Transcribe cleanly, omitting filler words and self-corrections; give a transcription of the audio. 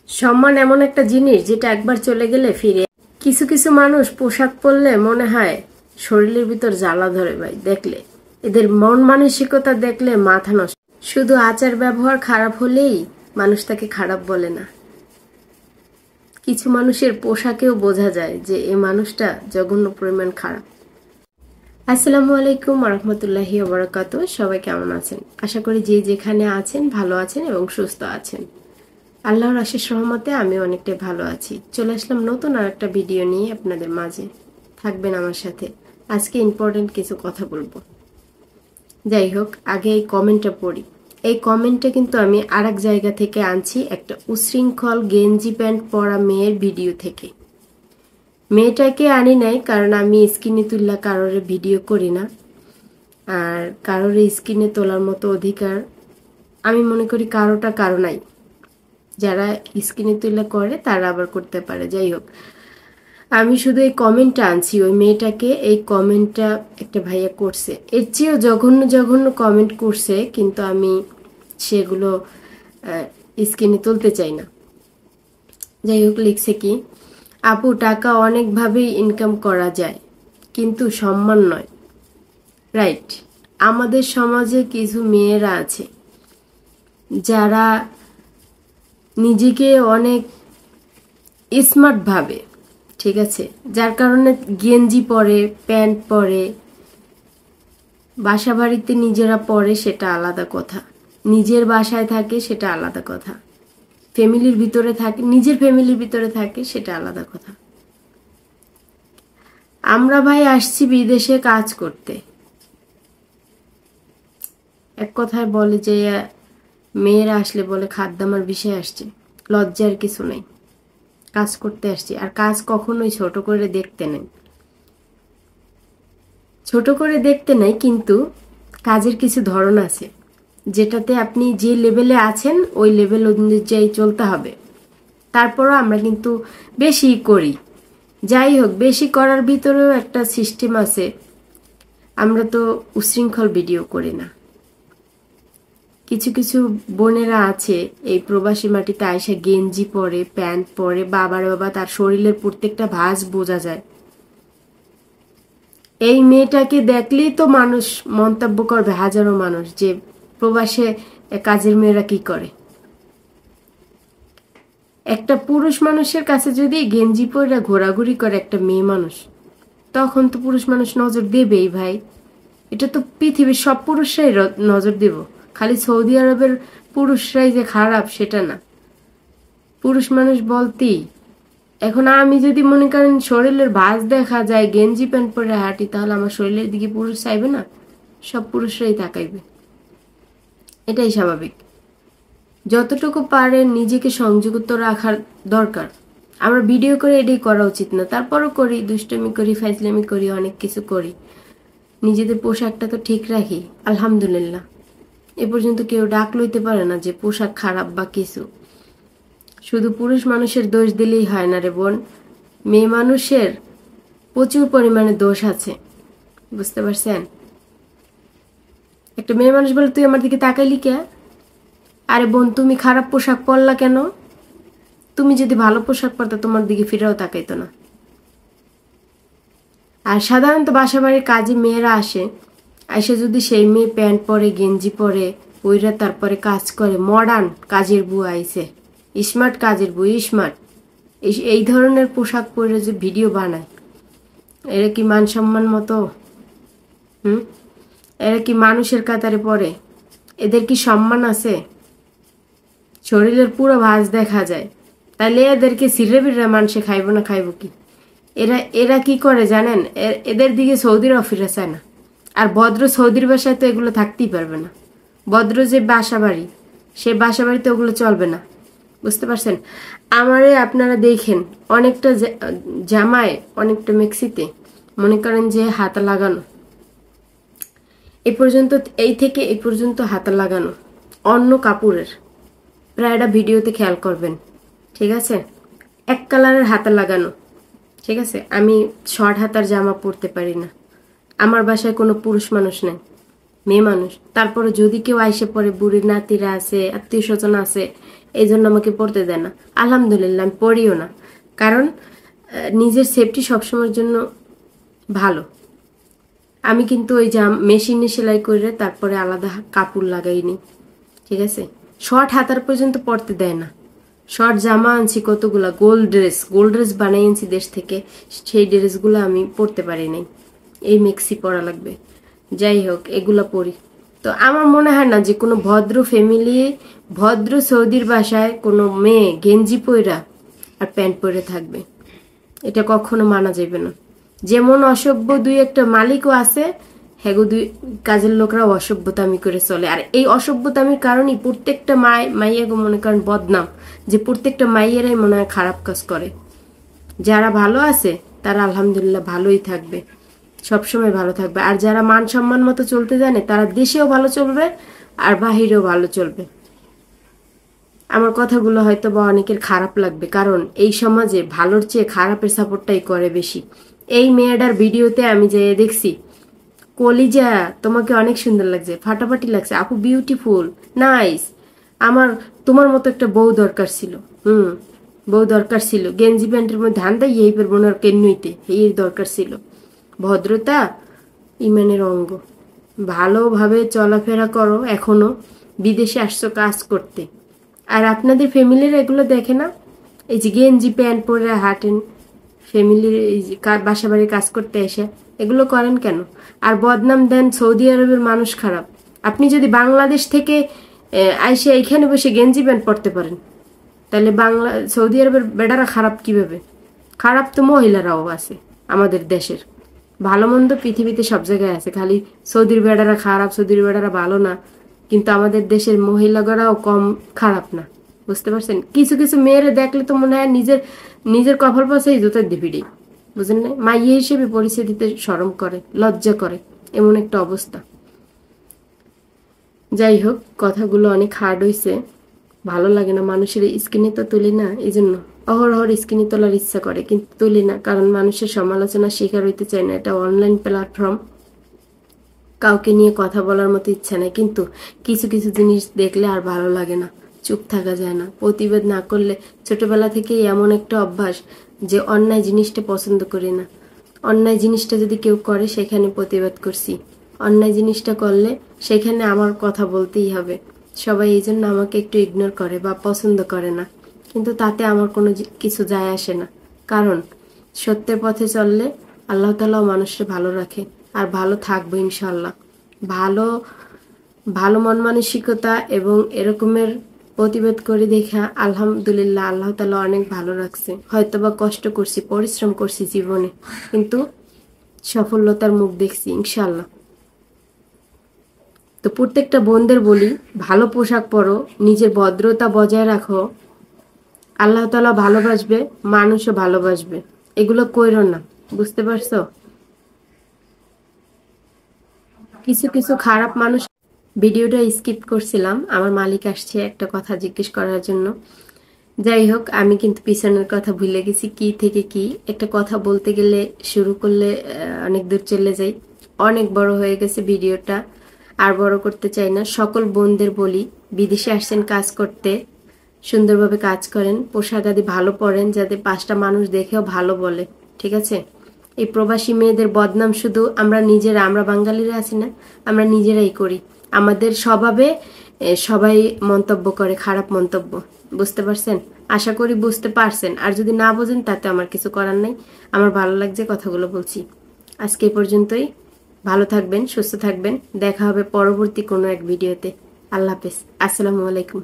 সম্মান এমন একটা জিনিস যেটা একবার চলে গেলে ফিরে। কিছু কিছু মানুষ পোশাক পরলে মনে হয় শরীরের ভিতর জ্বালা ধরে ভাই। দেখলে এদের মন মানসিকতা দেখলে মাথা নষ্ট। শুধু আচার ব্যবহার খারাপ হলেই মানুষ তাকে খারাপ বলে না। কিছু মানুষের পোশাকেও বোঝা যায় যে এই মানুষটা জঘন্য পরিমাণ খারাপ। আসসালামু আলাইকুম রহমতুল্লাহি ওয়া বারাকাতুহু। সবাই কেমন আছেন? আশা করি যে যেখানে আছেন ভালো আছেন এবং সুস্থ আছেন। আল্লাহর আশিস রহমতে আমি অনেকটাই ভালো আছি। চলে আসলাম নতুন আর একটা ভিডিও নিয়ে আপনাদের মাঝে। থাকবেন আমার সাথে। আজকে ইম্পর্টেন্ট কিছু কথা বলবো। যাই হোক, আগে এই কমেন্টটা পড়ি। এই কমেন্টটা কিন্তু আমি আরেক জায়গা থেকে আনছি, একটা উশৃঙ্খল গেঞ্জি প্যান্ট পরা মেয়ের ভিডিও থেকে। মেয়েটাকে আনি নাই কারণ আমি স্ক্রিনে তুললা কারোর ভিডিও করি না, আর কারোর স্ক্রিনে তোলার মতো অধিকার আমি মনে করি কারো নাই। যারা স্ক্রিনে তুলে করে তারা আবার করতে পারে। যাই হোক, আমি শুধু এই কমেন্টটা আনছি। ওই মেয়েটাকে এই কমেন্টটা একটা ভাইয়া করছে, এর চেয়েও জঘন্য জঘন্য কমেন্ট করছে, কিন্তু আমি সেগুলো স্ক্রিনে তুলতে চাই না। যাই হোক, লিখছে কি, আপু টাকা অনেকভাবেই ইনকাম করা যায় কিন্তু সম্মান নয়। রাইট। আমাদের সমাজে কিছু মেয়েরা আছে যারা নিজেকে অনেক স্মার্ট ভাবে, ঠিক আছে, যার কারণে গেঞ্জি পরে, প্যান্ট পরে, বাসা বাড়িতে নিজেরা পরে সেটা আলাদা কথা, নিজের বাসায় থাকে সেটা আলাদা কথা, ফ্যামিলির ভিতরে থাকে, নিজের ফ্যামিলির ভিতরে থাকে সেটা আলাদা কথা। আমরা ভাই আসছি বিদেশে কাজ করতে। এক কথায় বলে যে মেয়েরা আসলে বলে খাদ্দামার বিষয় আসছে। লজ্জার কিছু নাই, কাজ করতে আসছি। আর কাজ কখনোই ছোট করে দেখতে নেই, ছোট করে দেখতে নেই, কিন্তু কাজের কিছু ধরন আছে যেটাতে আপনি যে লেভেলে আছেন ওই লেভেল অনুযায়ী চলতে হবে। তারপরও আমরা কিন্তু বেশি করি। যাই হোক, বেশি করার ভিতরেও একটা সিস্টেম আছে। আমরা তো উশৃঙ্খল ভিডিও করি না। কিছু কিছু বোনেরা আছে এই প্রবাসী মাটিতে আইসা গেঞ্জি পরে, প্যান্ট পরে, বাবার বাবা তার শরীরের প্রত্যেকটা ভাঁজ বোঝা যায়। এই মেয়েটাকে দেখলেই তো মানুষ মন্তব্য করবে, হাজারো মানুষ, যে প্রবাসে কাজের মেয়েরা কি করে। একটা পুরুষ মানুষের কাছে যদি গেঞ্জি পরে ঘোরাঘুরি করে একটা মেয়ে মানুষ, তখন তো পুরুষ মানুষ নজর দেবেই ভাই। এটা তো পৃথিবীর সব পুরুষরাই নজর দেব। খালি সৌদি আরবের পুরুষরাই যে খারাপ সেটা না। পুরুষ মানুষ বলতেই, এখন আমি যদি মনে করেন শরীরের ভাঁজ দেখা যায়, গেঞ্জি প্যান্ট পরে হাঁটি, তাহলে আমার শরীরের দিকে পুরুষ চাইবে না? সব পুরুষরাই তাকাইবে, এটাই স্বাভাবিক। যতটুকু পারে নিজেকে সংযুক্ত রাখার দরকার। আমরা ভিডিও করে এটাই করা উচিত না, তারপরও করি, দুষ্টমি করি, ফাইজলামি করি, অনেক কিছু করি। নিজেদের পোশাকটা তো ঠিক রাখি, আলহামদুলিল্লাহ। এ পর্যন্ত কেউ ডাক লইতে পারে না যে পোশাক খারাপ বা কিছু। শুধু পুরুষ মানুষের দোষ দিলেই হয় না রে বোন, মেয়ে মানুষের প্রচুর পরিমাণে দোষ আছে, বুঝতে পারছেন? একটা মেয়ে মানুষ বলে তুই আমার দিকে তাকাইলি কে? আরে বোন, তুমি খারাপ পোশাক পরলা কেন? তুমি যদি ভালো পোশাক পরতো তোমার দিকে ফিরেও তাকাইতো না। আর সাধারণত বাসা বাড়ির কাজে মেয়েরা আসে, এসে যদি সেই মেয়ে প্যান্ট পরে, গেঞ্জি পরে, ওইরা তারপরে কাজ করে, মডার্ন কাজের বউ আইছে, স্মার্ট কাজের বউ, স্মার্ট, এই ধরনের পোশাক পরে যে ভিডিও বানায়, এরা কি মান সম্মান মতো? এরা কি মানুষের কাতারে পড়ে? এদের কি সম্মান আছে? শরীরের পুরো ভাঁজ দেখা যায়, তাহলে এদেরকে সিরে বিরে মানুষে খাইব না? খাইব কি? এরা কি করে জানেন? এদের দিকে সৌদির অফিরা চায় না। আর ভদ্র সৌদির বাসায় তো এগুলো থাকতেই পারবে না। ভদ্র যে বাসা বাড়ি, সে বাসা বাড়িতে ওগুলো চলবে না, বুঝতে পারছেন? আমারে আপনারা দেখেন, অনেকটা জামায়, অনেকটা মেক্সিতে মনে করেন যে হাতা লাগানো, এই পর্যন্ত, এই থেকে এই পর্যন্ত হাতা লাগানো অন্য কাপড়ের, প্রায়টা ভিডিওতে খেয়াল করবেন, ঠিক আছে? এক কালারের হাতা লাগানো, ঠিক আছে? আমি শর্ট হাতার জামা পরতে পারি না। আমার বাসায় কোনো পুরুষ মানুষ নেই, মেয়ে মানুষ। তারপরে যদি কেউ আইসে পরে, বুড়ি নাতিরা আছে, আত্মীয় স্বজন আছে, এই জন্য আমাকে পড়তে দেয় না। আলহামদুলিল্লাহ, আমি পড়িও না, কারণ নিজের সেফটি সবসময়ের জন্য ভালো। আমি কিন্তু ওই মেশিনে সেলাই করে তারপরে আলাদা কাপড় লাগাইনি, ঠিক আছে। শর্ট হাতার পর্যন্ত পরতে দেয় না। শর্ট জামা আনছি কতগুলা, গোল্ড ড্রেস বানাই আনছি দেশ থেকে, সেই ড্রেসগুলো আমি পরতে পারি নাই। এই মেক্সি পরা লাগবে, যাই হোক এগুলা পরি। তো আমার মনে হয় না যে কোনো ভদ্র ফ্যামিলি, ভদ্র সৌদির বাসায় কোনো মেয়ে গেঞ্জি পইরা আর প্যান্ট পরে থাকবে, এটা কখনো মানা যাবে না। যেমন অসভ্য দুই একটা মালিকও আছে, হ্যাগো দুই কাজের লোকরাও অসভ্যতামি করে চলে। আর এই অসভ্যতামির কারণেই প্রত্যেকটা মাইয়াগো মনে করেন বদনাম, যে প্রত্যেকটা মাইয়েরাই মনে হয় খারাপ কাজ করে। যারা ভালো আছে তারা আলহামদুলিল্লাহ ভালোই থাকবে, সবসময় ভালো থাকবে। আর যারা মান সম্মান মতো চলতে জানে তারা দেশেও ভালো চলবে আর বাহিরেও ভালো চলবে। আমার কথাগুলো হয়তো বা অনেকের খারাপ লাগবে, কারণ এই সমাজে ভালোর চেয়ে খারাপের সাপোর্টটাই করে বেশি। এই মেয়েটার ভিডিওতে আমি যে দেখছি, কলিজা তোমাকে অনেক সুন্দর লাগছে, ফাটাফাটি লাগছে আপু, বিউটিফুল, নাইস, আমার তোমার মতো একটা বউ দরকার ছিল। বউ দরকার ছিল, গেঞ্জি প্যান্টের মধ্যে ধান দেয় এই পের বোনার কেন্নইতে, এই দরকার ছিল। ভদ্রতা ইমানের অঙ্গ। ভালোভাবে চলাফেরা করো, এখনো বিদেশে আসছো কাজ করতে। আর আপনাদের ফ্যামিলির এগুলো দেখে না, এই যে গেঞ্জি প্যান্ট পরে হাঁটেন, ফ্যামিলির এই যে বাসা বাড়ি কাজ করতে এসে এগুলো করেন কেন? আর বদনাম দেন সৌদি আরবের মানুষ খারাপ। আপনি যদি বাংলাদেশ থেকে আইসে এখানে বসে গেঞ্জি প্যান্ট পরতে পারেন, তাহলে সৌদি আরবের বেটারা খারাপ কিভাবে? খারাপ তো মহিলারাও আছে আমাদের দেশের। ভালো মন্দ পৃথিবীতে সব জায়গায় আছে, খালি সৌদির বেটারা খারাপ, সৌদির বেটারা ভালো না, কিন্তু আমাদের দেশের মহিলাগরাও কম খারাপ না, বুঝতে পারছেন? কিছু কিছু মেয়েরা দেখলে তো মনে হয় নিজের কপাল পাশে জুতার দিবিড়ি, বুঝলেন না? মাইয়ে হিসেবে পরিচয় দিতে শরম করে, লজ্জা করে, এমন একটা অবস্থা। যাই হোক, কথাগুলো অনেক হার্ড হয়েছে, ভালো লাগে না। মানুষের স্ক্রিনে তো তুলি না, এই জন্য অহরহর স্ক্রিনে তোলার ইচ্ছা করে, কিন্তু তুলি না, কারণ মানুষের সমালোচনা শিকার হইতে চাই না। এটা অনলাইন প্ল্যাটফর্ম, কাউকে নিয়ে কথা বলার মতো ইচ্ছা নেই, কিন্তু কিছু কিছু জিনিস দেখলে আর ভালো লাগে না, চুপ থাকা যায় না। প্রতিবাদ না করলে, ছোটবেলা থেকেই এমন একটা অভ্যাস যে অন্যায় জিনিসটা পছন্দ করি না। অন্যায় জিনিসটা যদি কেউ করে সেখানে প্রতিবাদ করছি, অন্যায় জিনিসটা করলে সেখানে আমার কথা বলতেই হবে। সবাই এই জন্য আমাকে একটু ইগনোর করে বা পছন্দ করে না, কিন্তু তাতে আমার কোনো কিছু যায় আসে না, কারণ সত্যের পথে চললে আল্লাহ তাআলা মানুষকে ভালো রাখে আর ভালো থাকবো ইনশাল্লাহ। ভালো ভালো মন মানসিকতা এবং এরকমের প্রতিবাদ করে দেখা আলহামদুলিল্লাহ আল্লাহ তাআলা অনেক ভালো রাখছে। হয়তোবা কষ্ট করছি, পরিশ্রম করছি জীবনে, কিন্তু সফলতার মুখ দেখছি ইনশাল্লাহ। তো প্রত্যেকটা বোনদের বলি, ভালো পোশাক পরো, নিজের ভদ্রতা বজায় রাখো, আল্লাহ তাআলা ভালোবাসবে, মানুষও ভালোবাসবে। এগুলো কইরো না, বুঝতে পারছো? কিছু কিছু খারাপ মানুষ। ভিডিওটা স্কিপ করছিলাম, আমার মালিক আসছে একটা কথা জিজ্ঞেস করার জন্য। যাই হোক, আমি কিন্তু পিছনের কথা ভুলে গেছি, কি থেকে কি একটা কথা বলতে গেলে শুরু করলে অনেক দূর চলে যাই। অনেক বড় হয়ে গেছে ভিডিওটা, আর বড় করতে চাই না। সকল বোনদের বলি, বিদেশে আসছেন কাজ করতে, সুন্দরভাবে কাজ করেন, পোশাক আদি ভালো পরেন, যাতে 5টা মানুষ দেখেও ভালো বলে, ঠিক আছে? এই প্রবাসী মেয়েদের বদনাম শুধু আমরা বাঙালিরা আছি না, আমরা নিজেরাই করি। আমাদের স্বভাবে সবাই মন্তব্য করে, খারাপ মন্তব্য, বুঝতে পারছেন? আশা করি বুঝতে পারছেন, আর যদি না বোঝেন তাতে আমার কিছু করার নাই। আমার ভালো লাগছে কথাগুলো বলছি। আজকে এই পর্যন্তই। ভালো থাকবেন, সুস্থ থাকবেন, দেখা হবে পরবর্তী কোনো এক ভিডিওতে। আল্লাহ হাফেজ, আসসালামু আলাইকুম।